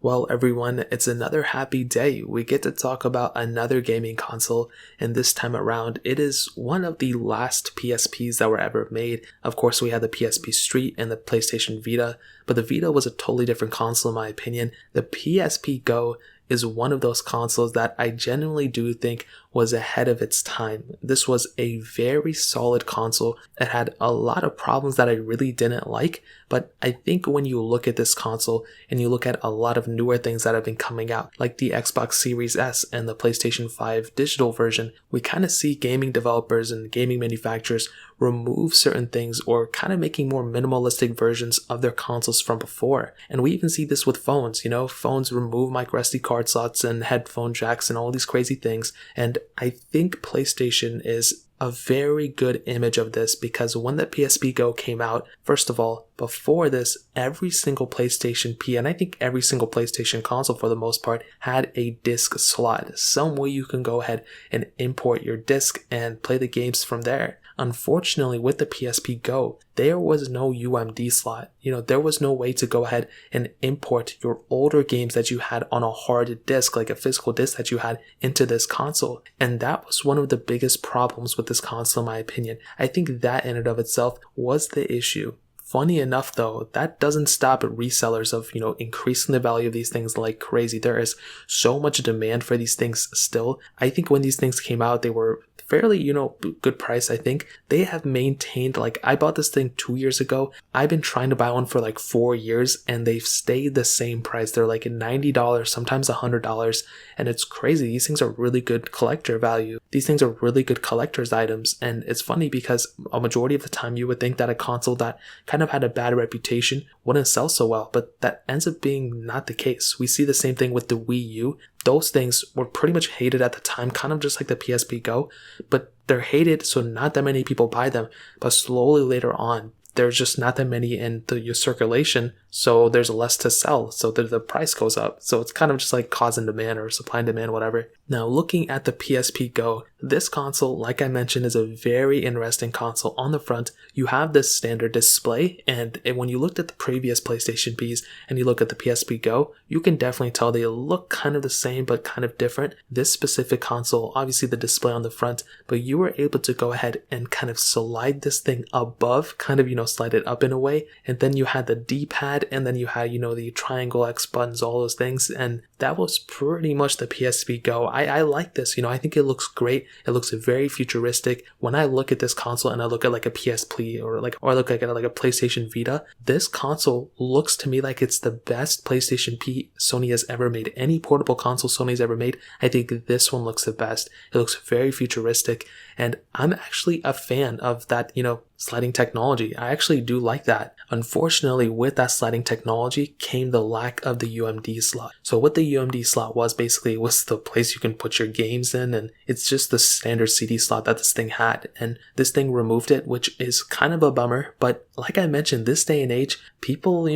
Well, everyone, it's another happy day. We get to talk about another gaming console, and this time around, it is one of the last PSPs that were ever made. Of course, we had the PSP Street and the PlayStation Vita, but the Vita was a totally different console in my opinion. The PSP Go is one of those consoles that I genuinely do think was ahead of its time. This was a very solid console. It had a lot of problems that I really didn't like, but I think when you look at this console and you look at a lot of newer things that have been coming out, like the Xbox Series S and the PlayStation 5 digital version, we kind of see gaming developers and gaming manufacturers remove certain things or kind of making more minimalistic versions of their consoles from before. And we even see this with phones. Phones remove micro SD card slots and headphone jacks and all these crazy things. And I think PlayStation is a very good image of this, because when the PSP Go came out, first of all, before this, every single PlayStation P, and I think every single PlayStation console for the most part, had a disc slot. Some way you can go ahead and import your disc and play the games from there. Unfortunately, with the PSP Go, there was no UMD slot. There was no way to go ahead and import your older games that you had on a hard disk, like a physical disk that you had, into this console. And that was one of the biggest problems with this console, in my opinion. I think that in and of itself was the issue. Funny enough though, that doesn't stop resellers of, increasing the value of these things like crazy. There is so much demand for these things still. I think when these things came out, they were fairly, good price. I think they have maintained, I bought this thing 2 years ago. I've been trying to buy one for 4 years and they've stayed the same price. They're like $90, sometimes $100. And it's crazy. These things are really good collector value. These things are really good collector's items. And it's funny because a majority of the time you would think that a console that kind of had a bad reputation wouldn't sell so well, but that ends up being not the case. We see the same thing with the Wii U. Those things were pretty much hated at the time, kind of just like the PSP Go, but they're hated, so not that many people buy them. But slowly later on, there's just not that many in your circulation, so there's less to sell, so the price goes up. So it's kind of just like cause and demand, or supply and demand, whatever. Now, looking at the PSP Go, this console, like I mentioned, is a very interesting console. On the front, you have this standard display, and when you looked at the previous PlayStation Ps and you look at the PSP Go, you can definitely tell they look kind of the same but kind of different. This specific console, obviously the display on the front, but you were able to go ahead and kind of slide this thing above, kind of, slide it up in a way, and then you had the D-pad, and then you had, the triangle X buttons, all those things, and that was pretty much the PSP Go. I like this, I think it looks great. It looks very futuristic. When I look at this console and I look at a PSP or I look at a PlayStation Vita, this console looks to me like it's the best PlayStation P Sony has ever made. Any portable console Sony's ever made, I think this one looks the best. It looks very futuristic, and I'm actually a fan of that, sliding technology. I actually do like that. Unfortunately, with that sliding technology came the lack of the UMD slot. So what the UMD slot was the place you can put your games in, and it's just the standard CD slot that this thing had. And this thing removed it, which is kind of a bummer. But like I mentioned, this day and age, people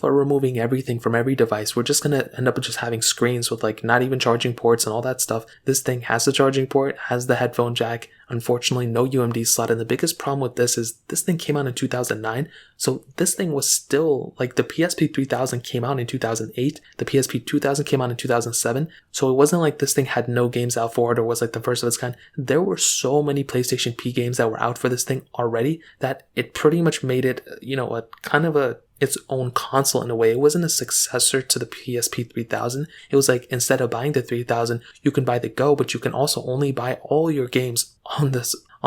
are removing everything from every device. We're just gonna end up just having screens with not even charging ports and all that stuff. This thing has a charging port, has the headphone jack. Unfortunately, no UMD slot. And the biggest problem with this is this thing came out in 2009. So this thing was still the PSP 3000 came out in 2008. The PSP 2000 came out in 2007. So it wasn't like this thing had no games out for it or was the first of its kind. There were so many PlayStation P games that were out for this thing already that it pretty much made it, a kind of its own console in a way. It wasn't a successor to the PSP 3000. It was instead of buying the 3000, you can buy the Go, but you can also only buy all your games on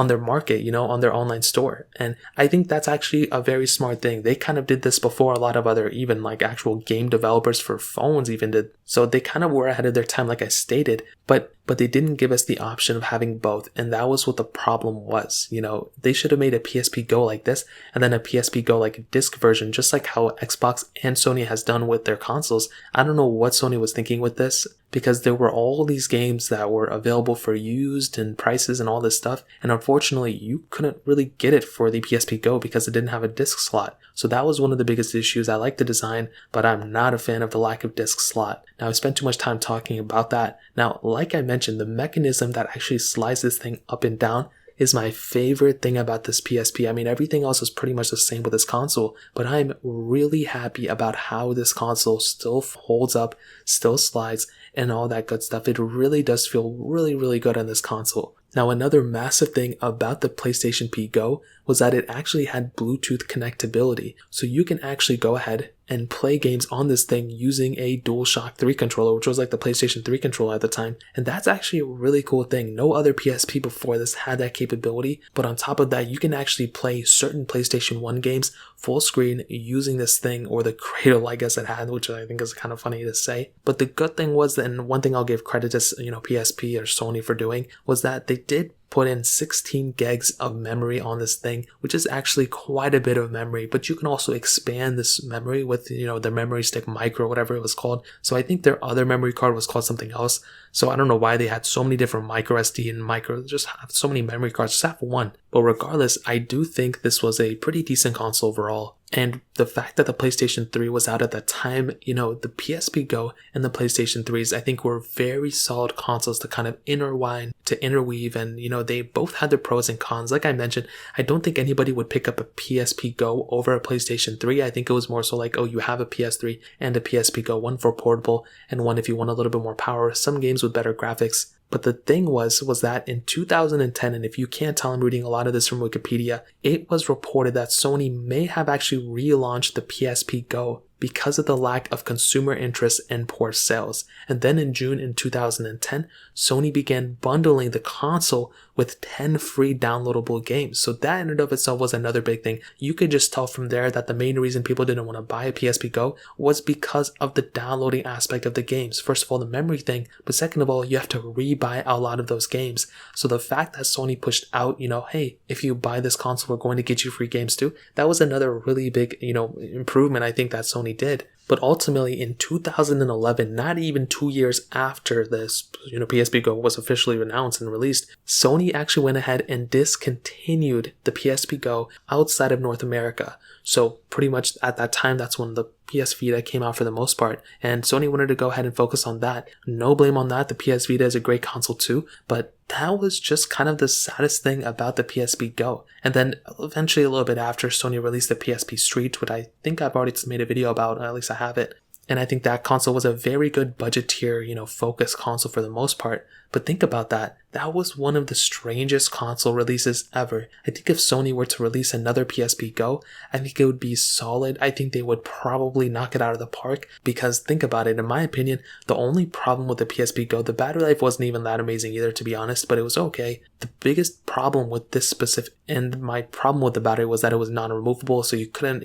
their market, on their online store. And I think that's actually a very smart thing. They kind of did this before a lot of other even actual game developers for phones even did. So they kind of were ahead of their time, like I stated, but they didn't give us the option of having both. And that was what the problem was. They should have made a PSP Go like this and then a PSP Go disc version, just like how Xbox and Sony has done with their consoles. I don't know what Sony was thinking with this, because there were all these games that were available for used and prices and all this stuff. And unfortunately, you couldn't really get it for the PSP Go because it didn't have a disc slot. So that was one of the biggest issues. I like the design, but I'm not a fan of the lack of disc slot. Now, I spent too much time talking about that. Now, like I mentioned, the mechanism that actually slides this thing up and down is my favorite thing about this PSP. I mean, everything else is pretty much the same with this console, but I'm really happy about how this console still holds up, still slides, and all that good stuff. It really does feel really, really good on this console. Now, another massive thing about the PlayStation P Go was that it actually had Bluetooth connectability. So you can actually go ahead and play games on this thing using a DualShock 3 controller, which was like the PlayStation 3 controller at the time. And that's actually a really cool thing. No other PSP before this had that capability. But on top of that, you can actually play certain PlayStation 1 games full screen using this thing, or the cradle, I guess it had, which I think is kind of funny to say. But the good thing was, and one thing I'll give credit to, PSP or Sony for doing, was that they did put in 16 gigs of memory on this thing, which is actually quite a bit of memory, but you can also expand this memory with, the memory stick micro, whatever it was called. So I think their other memory card was called something else. So I don't know why they had so many different micro SD and micro, just have so many memory cards, just have one. But regardless, I do think this was a pretty decent console overall. And the fact that the PlayStation 3 was out at that time, the PSP Go and the PlayStation 3s, I think were very solid consoles to kind of interweave. And, they both had their pros and cons. Like I mentioned, I don't think anybody would pick up a PSP Go over a PlayStation 3. I think it was more so like, oh, you have a PS3 and a PSP Go, one for portable and one if you want a little bit more power, some games with better graphics. But the thing was that in 2010, and if you can't tell, I'm reading a lot of this from Wikipedia, it was reported that Sony may have actually relaunched the PSP Go because of the lack of consumer interest and poor sales. And then in June in 2010, Sony began bundling the console with 10 free downloadable games. So that in and of itself was another big thing. You could just tell from there that the main reason people didn't want to buy a PSP Go was because of the downloading aspect of the games. First of all, the memory thing, but second of all, you have to rebuy a lot of those games. So the fact that Sony pushed out, hey, if you buy this console, we're going to get you free games too, that was another really big, improvement I think that Sony did. But ultimately in 2011, not even 2 years after this, PSP Go was officially announced and released, Sony actually went ahead and discontinued the PSP Go outside of North America. So pretty much at that time, that's when the PS Vita came out for the most part, and Sony wanted to go ahead and focus on that. No blame on that. The PS Vita is a great console too, but that was just kind of the saddest thing about the PSP Go. And then eventually a little bit after, Sony released the PSP Street, which I think I've already made a video about, or at least I have it. And I think that console was a very good budget tier, focused console for the most part. But think about that. That was one of the strangest console releases ever. I think if Sony were to release another PSP Go, I think it would be solid. I think they would probably knock it out of the park, because think about it, in my opinion, the only problem with the PSP Go, the battery life wasn't even that amazing either, to be honest, but it was okay. The biggest problem with this specific, and my problem with the battery, was that it was non-removable, so you couldn't,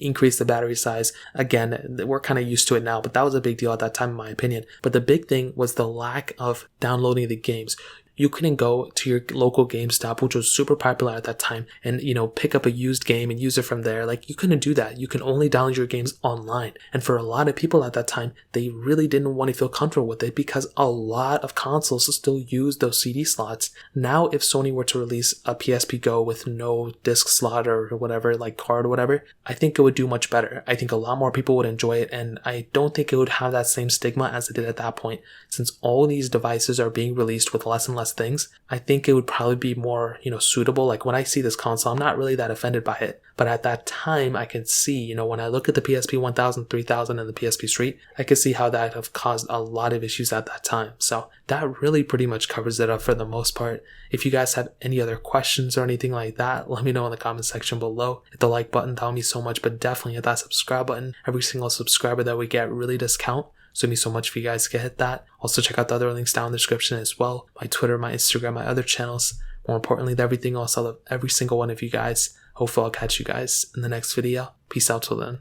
increase the battery size. Again, we're kind of used to it now, but that was a big deal at that time in my opinion. But the big thing was the lack of downloading the games. You couldn't go to your local GameStop, which was super popular at that time, and, pick up a used game and use it from there. Like, you couldn't do that. You can only download your games online. And for a lot of people at that time, they really didn't want to feel comfortable with it, because a lot of consoles still use those CD slots. Now, if Sony were to release a PSP Go with no disc slot or whatever, like card or whatever, I think it would do much better. I think a lot more people would enjoy it, and I don't think it would have that same stigma as it did at that point. Since all these devices are being released with less and less things, I think it would probably be more, suitable. Like, when I see this console, I'm not really that offended by it. But at that time, I can see, when I look at the PSP 1000, 3000, and the PSP Street, I can see how that have caused a lot of issues at that time. So that really pretty much covers it up for the most part. If you guys have any other questions or anything like that, let me know in the comment section below. Hit the like button, that would mean so much, but definitely hit that subscribe button. Every single subscriber that we get really does count. So it'd mean so much if you guys could hit that. Also check out the other links down in the description as well. My Twitter, my Instagram, my other channels. More importantly than everything else, I love every single one of you guys. Hopefully I'll catch you guys in the next video. Peace out till then.